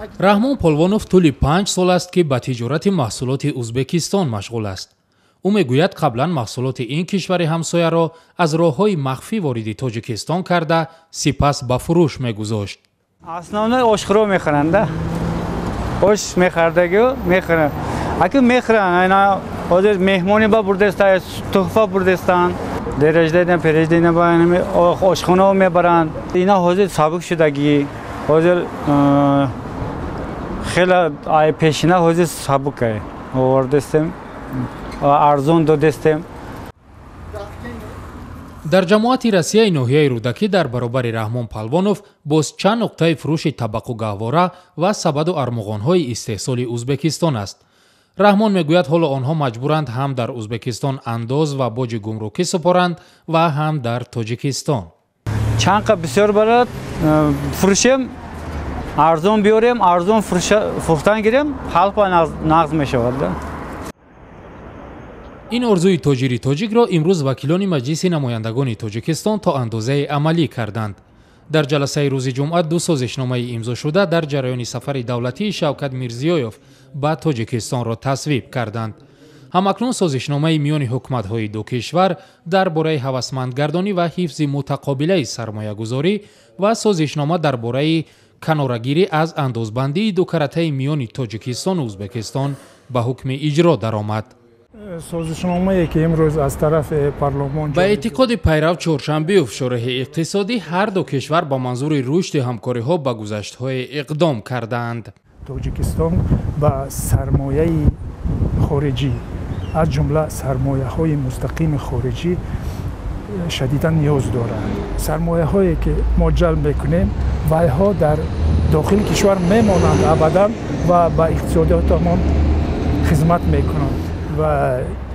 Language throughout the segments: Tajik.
раҳмон полвонов тӯли 5 сол аст ки ба тиҷорати маҳсулоти ӯзбекистон машғул аст. ӯ мегӯяд қаблан маҳсулоти ин кишвари ҳамсояро аз роҳҳои махфӣ вориди тоҷикистон карда, сипас ба фурӯш мегузошт. Основной ошхӯро мехӯранд. Ош мехардагу мехӯранд. Аки мехӯранд, айна ҳозир меҳмони ба бурдестан, туҳфа бурдестан, дераждайдан переждайдан ба ошхона мебаранд. Ина ҳозир сабук шудагӣ. ҳозир хеле пешина ҳозир сабукай. Овардастем, арзон додастем. дар ҷамоати Россияи ноҳияи Рӯдакӣ дар баробари Раҳмон Палвонов боз чанд нуқтаи фурӯши табақу гаҳвора ва сабаду армуғонҳои истеҳсоли Ӯзбекистон аст. раҳмон мегӯяд ҳоло онҳо маҷбуранд ҳам дар Ӯзбекистон андоз ва боҷи гумрукӣ супоранд ва ҳам дар Тоҷикистон. Чанд қа бисёр барад фурӯшем, арзон биёрем, арзон фурӯхтан гирем, ҳалқа нағз мешавад. ин орзуи тоҷири тоҷикро имрӯз вакилони маҷлиси намояндагони Тоҷикистон то андозае амалӣ карданд. дар ҷаласаи рӯзи ҷумъа ду созишномаи имзошуда дар ҷараёни сафари давлатии Шавкат Мирзиёев ба Тоҷикистонро тасвиб карданд. ҳамакнун созишномаи миёни ҳукуматҳои ду кишвар дар бораи ҳавасмандгардонӣ ва ҳифзи мутақобилаи сармоягузорӣ ва созишнома дар бораи канорагирӣ аз андозбандии ду каратаи миёни Тоҷикистону Ӯзбекистон ба ҳукми иҷро даромад. созишномае ки имрӯз аз тарафи парлумон ба эътиқоди пайрав чоршанбиёв шораҳи иқтисодӣ ҳар ду кишвар ба манзури рушди ҳамкориҳо ба гузаштҳое иқдом кардаанд. Тоҷикистон ба сармояи хориҷӣ аз ҷумла сармояҳои мустақими хориҷӣ шадидан ниёз дорад. Сармояҳое ки мо ҷалб мекунем, вайҳо дар дохили кишвар мемонанд абадан ва ба иқтисодиётамон хизмат мекунанд. ва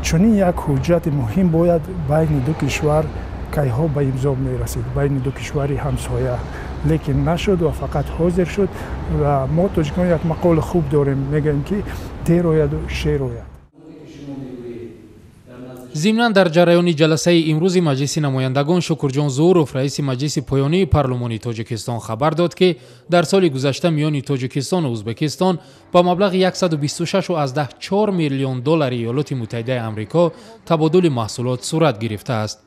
чунин як ҳуҷҷати муҳим бояд байни ду кишвар кайҳо ба имзо мерасид, байни ду кишвари ҳамсоя, лекин нашуд ва фақат ҳозир шуд. ва мо тоҷикон як мақоли хуб дорем, мегӯем ки дер ояду шер ояд. зимнан дар ҷараёни ҷаласаи имрӯзи маҷлиси намояндагон Шукурҷон Зӯров, раиси маҷлиси поёнии парлумони Тоҷикистон хабар дод, ки дар соли гузашта миёни Тоҷикистону Ӯзбекистон ба маблағи 126.4 миллион доллари Иёлоти Муттаҳидаи Амрико табодули маҳсулот сурат гирифтааст.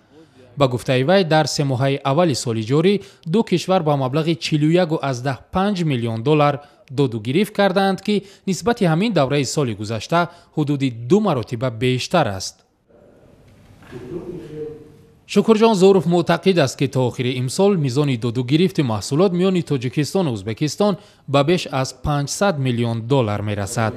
ба гуфтаи вай дар се моҳаи аввали соли ҷорӣ ду кишвар ба маблағи 41.5 миллион доллар доду гирифт кардаанд, ки нисбати ҳамин давраи соли гузашта ҳудуди 2 маротиба бештар аст. Шукурҷон Зӯров муътақид аст, ки то охири имсол мизони додугирифти маҳсулот миёни Тоҷикистону Ӯзбекистон ба беш аз 500 миллион доллар мерасад.